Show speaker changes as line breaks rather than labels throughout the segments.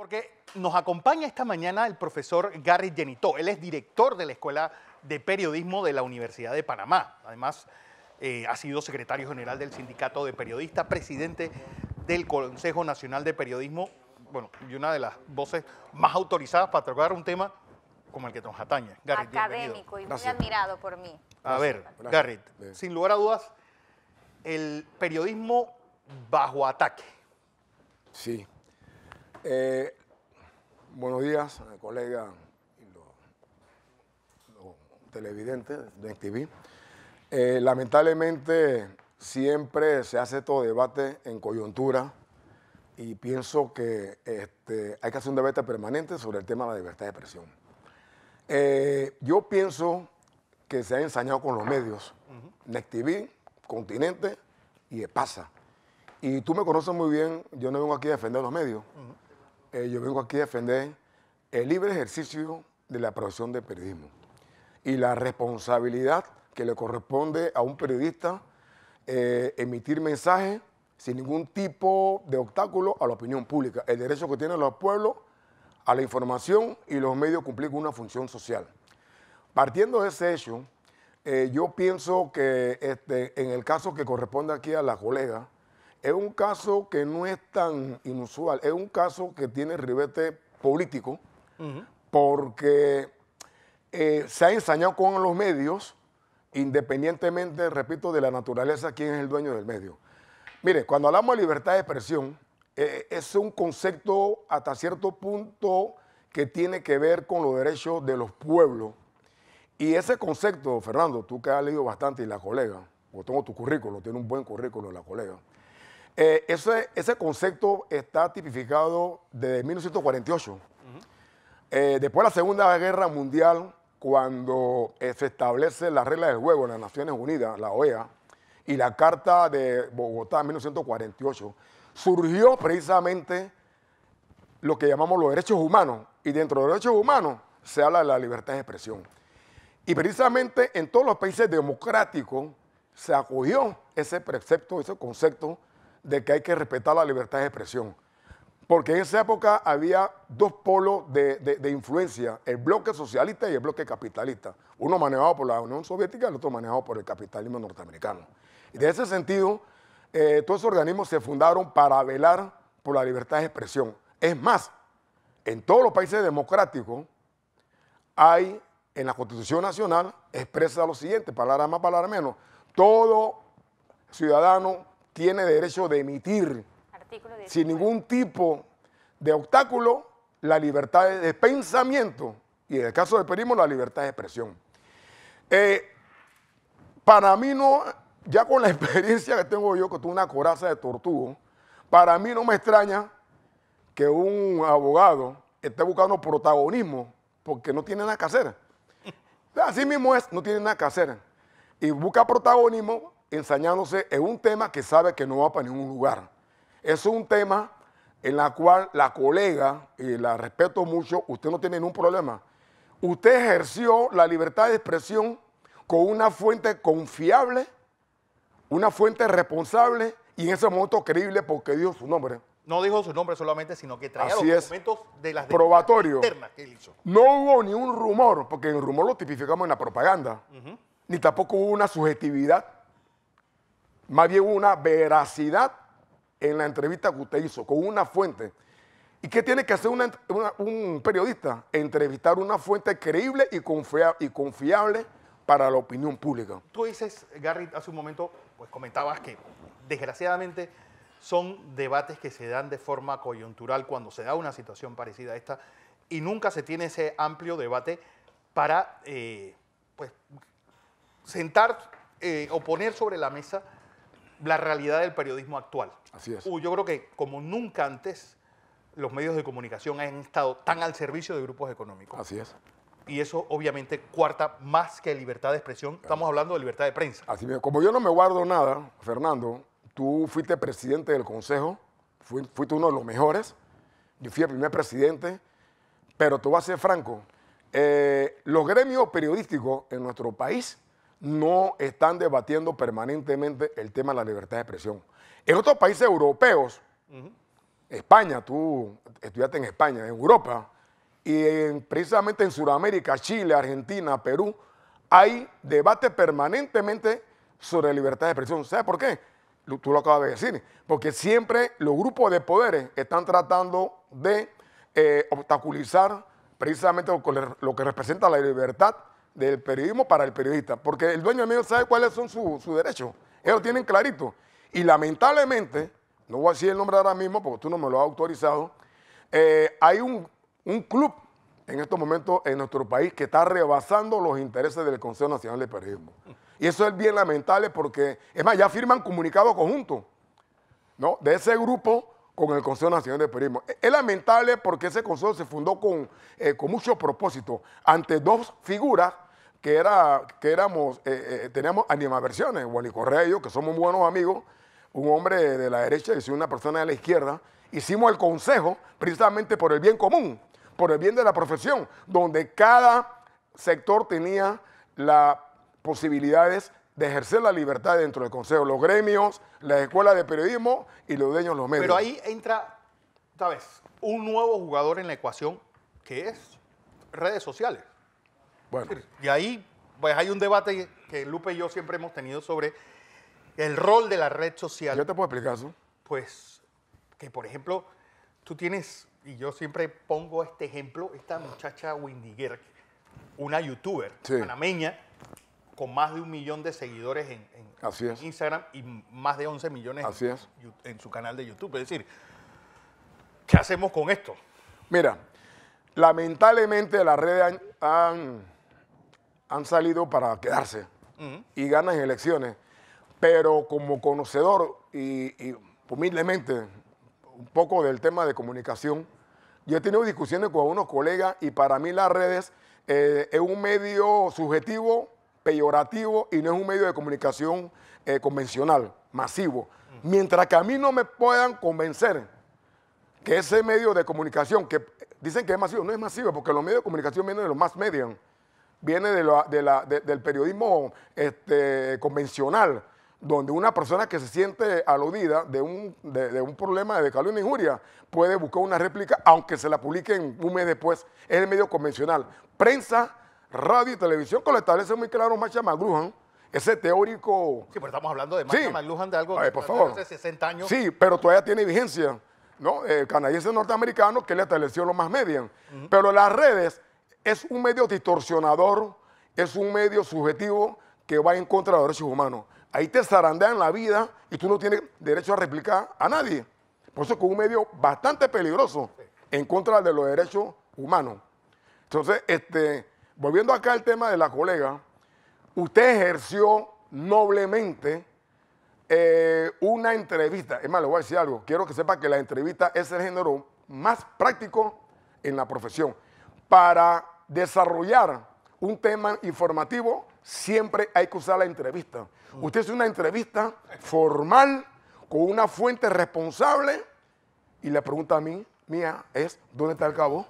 Porque nos acompaña esta mañana el profesor Garrit Genitó. Él es director de la Escuela de Periodismo de la Universidad de Panamá. Además, ha sido secretario general del Sindicato de Periodistas, presidente del Consejo Nacional de Periodismo, bueno, y una de las voces más autorizadas para tratar un tema como el que nos atañe. Garrit,
académico y muy admirado por mí.
A ver, Garrit, sin lugar a dudas, el periodismo bajo ataque.
Sí. Buenos días, colegas y los televidentes de NECTV. Lamentablemente siempre se hace todo debate en coyuntura y pienso que hay que hacer un debate permanente sobre el tema de la libertad de expresión. Yo pienso que se ha ensañado con los medios, NECTV, Continente y EPASA. Y tú me conoces muy bien, yo no vengo aquí a defender los medios. Yo vengo aquí a defender el libre ejercicio de la profesión de periodismo y la responsabilidad que le corresponde a un periodista emitir mensajes sin ningún tipo de obstáculo a la opinión pública, el derecho que tienen los pueblos a la información y los medios cumplir con una función social. Partiendo de ese hecho, yo pienso que en el caso que corresponde aquí a la colega, es un caso que no es tan inusual, es un caso que tiene ribete político, porque se ha ensañado con los medios, independientemente, repito, de la naturaleza, quién es el dueño del medio. Mire, cuando hablamos de libertad de expresión, es un concepto hasta cierto punto que tiene que ver con los derechos de los pueblos. Y ese concepto, Fernando, tú que has leído bastante y la colega, o tengo tu currículo, tiene un buen currículo la colega, ese concepto está tipificado desde 1948. Después de la Segunda Guerra Mundial, cuando se establece la regla del juego en las Naciones Unidas, la OEA, y la Carta de Bogotá en 1948, surgió precisamente lo que llamamos los derechos humanos. Y dentro de los derechos humanos se habla de la libertad de expresión. Y precisamente en todos los países democráticos se acogió ese precepto, ese concepto de que hay que respetar la libertad de expresión. Porque en esa época había dos polos de influencia, el bloque socialista y el bloque capitalista. Uno manejado por la Unión Soviética y el otro manejado por el capitalismo norteamericano. Y de ese sentido, todos esos organismos se fundaron para velar por la libertad de expresión. Es más, en todos los países democráticos hay, en la Constitución Nacional, expresa lo siguiente, palabra más, palabra menos, todo ciudadano tiene derecho de emitir sin ningún tipo de obstáculo la libertad de pensamiento y en el caso del periodismo la libertad de expresión. Para mí no, ya con la experiencia que tengo yo, que tuve una coraza de tortugo, para mí no me extraña que un abogado esté buscando protagonismo porque no tiene nada que hacer. Así mismo es, no tiene nada que hacer. Y busca protagonismo ensañándose en un tema que sabe que no va para ningún lugar. Es un tema en la cual la colega, y la respeto mucho, usted no tiene ningún problema. Usted ejerció la libertad de expresión con una fuente confiable, una fuente responsable y en ese momento creíble porque dijo su nombre.
No dijo su nombre solamente, sino que traía
Así
los documentos de las
probatorio
internas que él hizo.
No hubo ni un rumor, porque el rumor lo tipificamos en la propaganda, ni tampoco hubo una subjetividad. Más bien una veracidad en la entrevista que usted hizo, con una fuente. ¿Y qué tiene que hacer un periodista? Entrevistar una fuente creíble y confiable para la opinión pública.
Tú dices, Garrit, hace un momento, pues comentabas que desgraciadamente son debates que se dan de forma coyuntural cuando se da una situación parecida a esta y nunca se tiene ese amplio debate para pues, sentar o poner sobre la mesa la realidad del periodismo actual.
Así es.
Yo creo que como nunca antes los medios de comunicación han estado tan al servicio de grupos económicos.
Así es.
Y eso obviamente cuarta más que libertad de expresión. Estamos hablando de libertad de prensa.
Así mismo. Como yo no me guardo nada, Fernando, tú fuiste presidente del Consejo, fuiste uno de los mejores, yo fui el primer presidente, pero te voy a ser franco, los gremios periodísticos en nuestro país no están debatiendo permanentemente el tema de la libertad de expresión. En otros países europeos, España, tú estudiaste en España, en Europa, y precisamente en Sudamérica, Chile, Argentina, Perú, hay debate permanentemente sobre libertad de expresión. ¿Sabes por qué? Tú lo acabas de decir. Porque siempre los grupos de poderes están tratando de obstaculizar precisamente lo que representa la libertad del periodismo para el periodista. Porque el dueño del medio sabe cuáles son sus derechos. Ellos lo tienen clarito. Y lamentablemente, no voy a decir el nombre ahora mismo porque tú no me lo has autorizado, hay un club en estos momentos en nuestro país que está rebasando los intereses del Consejo Nacional de Periodismo. Y eso es bien lamentable porque, es más, ya firman comunicados conjuntos, ¿no?, de ese grupo con el Consejo Nacional de Periodismo. Es lamentable porque ese consejo se fundó con mucho propósito ante dos figuras teníamos animadversiones, Wally Correa y yo, que somos buenos amigos, un hombre de la derecha y una persona de la izquierda. Hicimos el consejo precisamente por el bien común, por el bien de la profesión, donde cada sector tenía las posibilidades de ejercer la libertad dentro del consejo, los gremios, las escuelas de periodismo y los dueños de los medios.
Pero ahí entra, ¿sabes?, un nuevo jugador en la ecuación que es redes sociales.
Bueno.
Y ahí pues, hay un debate que Lupe y yo siempre hemos tenido sobre el rol de la red social.
¿Qué te puedo explicar eso?
Pues que, por ejemplo, tú tienes, y yo siempre pongo este ejemplo, esta muchacha Windy Gerg, una youtuber panameña con más de 1 millón de seguidores en Instagram y más de 11 millones en su canal de YouTube. Es decir, ¿qué hacemos con esto?
Mira, lamentablemente las redes han salido para quedarse y ganan elecciones, pero como conocedor y humildemente un poco del tema de comunicación, yo he tenido discusiones con unos colegas y para mí las redes es un medio subjetivo, peyorativo y no es un medio de comunicación convencional, masivo. Mientras que a mí no me puedan convencer que ese medio de comunicación, que dicen que es masivo, no es masivo, porque los medios de comunicación vienen de los mass media, viene del periodismo convencional, donde una persona que se siente aludida de un problema de calumnia e injuria puede buscar una réplica, aunque se la publiquen un mes después. Es el medio convencional. Prensa, radio y televisión, que lo establece muy claro Marshall McLuhan, ese teórico.
Sí, pero estamos hablando de Marshall McLuhan, de algo
que hace
60 años.
Sí, pero todavía tiene vigencia, ¿no? El canadiense norteamericano que le estableció los más media. Pero las redes es un medio distorsionador, es un medio subjetivo que va en contra de los derechos humanos. Ahí te zarandean la vida y tú no tienes derecho a replicar a nadie. Por eso es un medio bastante peligroso en contra de los derechos humanos. Entonces, volviendo acá al tema de la colega, usted ejerció noblemente una entrevista. Es más, le voy a decir algo. Quiero que sepa que la entrevista es el género más práctico en la profesión. Para desarrollar un tema informativo, siempre hay que usar la entrevista. Usted hace una entrevista formal con una fuente responsable y la pregunta mía es, ¿dónde está el cabo?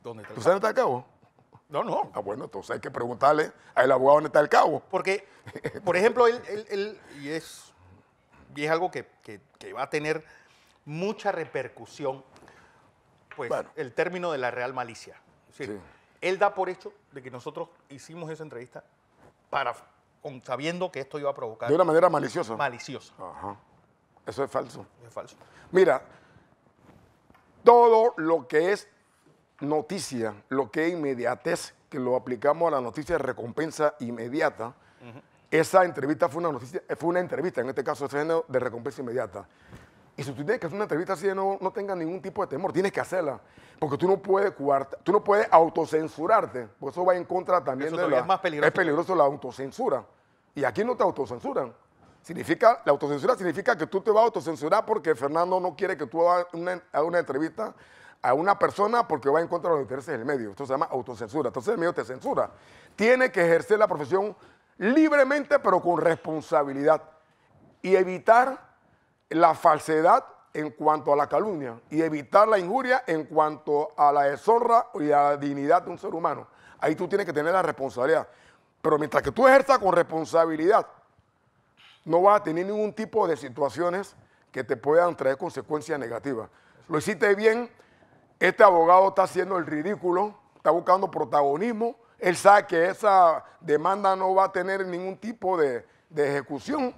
¿Dónde está el
¿Tú sabes dónde está el cabo?
No.
Ah, bueno, entonces hay que preguntarle al abogado dónde está el cabo.
Porque, por ejemplo, y es algo que va a tener mucha repercusión, pues, el término de la real malicia. Es decir, él da por hecho de que nosotros hicimos esa entrevista sabiendo que esto iba a provocar.
De una manera maliciosa.
Maliciosa.
Ajá. Eso es falso.
Es falso.
Mira, todo lo que es noticia, lo que es inmediatez, que lo aplicamos a la noticia de recompensa inmediata, esa entrevista fue una entrevista, en este caso, de recompensa inmediata. Y si tú tienes que hacer una entrevista así, no tengas ningún tipo de temor, tienes que hacerla. Porque tú no puedes autocensurarte, porque eso va en contra también
de la... Es más peligroso.
Es peligroso la autocensura. Y aquí no te autocensuran. La autocensura significa que tú te vas a autocensurar porque Fernando no quiere que tú hagas una entrevista a una persona porque va en contra de los intereses del medio. Esto se llama autocensura. Entonces el medio te censura. Tiene que ejercer la profesión libremente, pero con responsabilidad. Y evitar la falsedad en cuanto a la calumnia y evitar la injuria en cuanto a la deshonra y a la dignidad de un ser humano. Ahí tú tienes que tener la responsabilidad. Pero mientras que tú ejerzas con responsabilidad, no vas a tener ningún tipo de situaciones que te puedan traer consecuencias negativas. Lo hiciste bien, este abogado está haciendo el ridículo, está buscando protagonismo, él sabe que esa demanda no va a tener ningún tipo de ejecución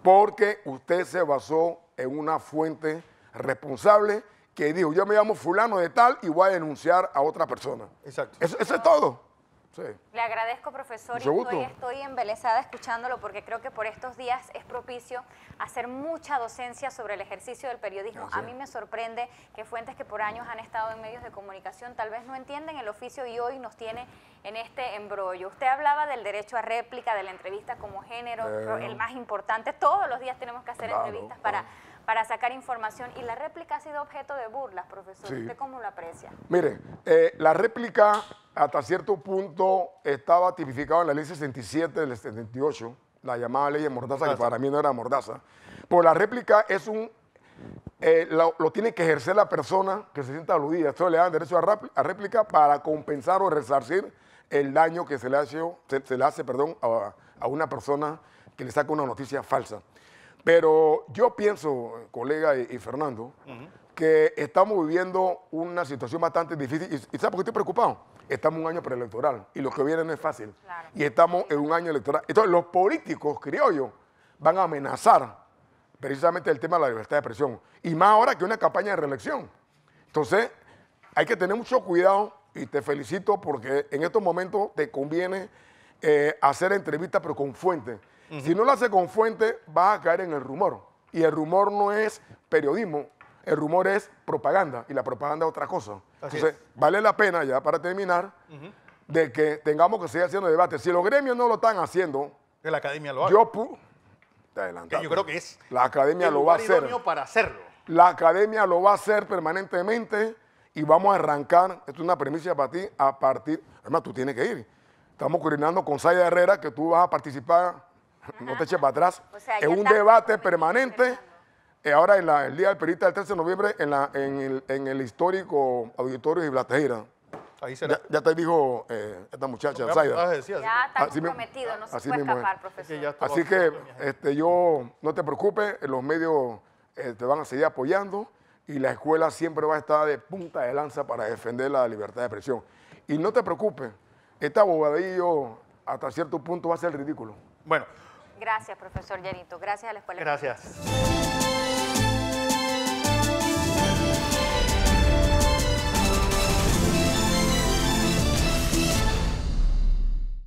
porque usted se basó en una fuente responsable que dijo, yo me llamo fulano de tal y voy a denunciar a otra persona.
Exacto.
Eso es todo. Sí.
Le agradezco, profesor,
Mucho gusto.
y estoy embelesada escuchándolo porque creo que por estos días es propicio hacer mucha docencia sobre el ejercicio del periodismo.
Así es.
A mí me sorprende que fuentes que por años han estado en medios de comunicación tal vez no entienden el oficio y hoy nos tiene en este embrollo. Usted hablaba del derecho a réplica, de la entrevista como género, el más importante. Todos los días tenemos que hacer entrevistas para sacar información y la réplica ha sido objeto de burlas, profesor.
Sí.
¿Usted cómo lo aprecia?
Mire, la réplica hasta cierto punto estaba tipificada en la ley 67 del 78, la llamada ley de Mordaza, que para mí no era Mordaza. Pero la réplica es lo tiene que ejercer la persona que se sienta aludida. Esto le dan derecho a réplica para compensar o resarcir el daño que se le hace a una persona que le saca una noticia falsa. Pero yo pienso, colega y Fernando, que estamos viviendo una situación bastante difícil. ¿Y sabe por qué estoy preocupado? Estamos en un año preelectoral y lo que viene no es fácil.
Claro.
Y estamos en un año electoral. Entonces, los políticos criollos van a amenazar precisamente el tema de la libertad de expresión. Y más ahora que una campaña de reelección. Entonces, hay que tener mucho cuidado y te felicito porque en estos momentos te conviene hacer entrevistas pero con fuentes. Si no lo hace con fuente, vas a caer en el rumor. Y el rumor no es periodismo, el rumor es propaganda. Y la propaganda es otra cosa. Entonces, vale la pena, ya para terminar, de que tengamos que seguir haciendo debates. Si los gremios no lo están haciendo,
que la academia lo haga.
Te
yo creo que es
la academia
el
lo va a
lugar
hacer.
idóneo para hacerlo.
La academia lo va a hacer permanentemente y vamos a arrancar, esto es una premisa para ti, a partir, además tú tienes que ir. Estamos coordinando con Zayda Herrera que tú vas a participar. No te eches para atrás.
O sea,
en un debate permanente, ahora el Día del Periodista del 13 de noviembre, en el histórico Auditorio Giblas Tejera.
Ahí será.
Ya te dijo esta muchacha, Zayda.
Ya está comprometido, no se puede escapar, profesor.
Así que yo, no te preocupes, los medios te van a seguir apoyando y la escuela siempre va a estar de punta de lanza para defender la libertad de expresión. Y no te preocupes, este abogadillo hasta cierto punto va a ser ridículo.
Bueno.
Gracias, profesor Llanito. Gracias a la escuela.
Gracias.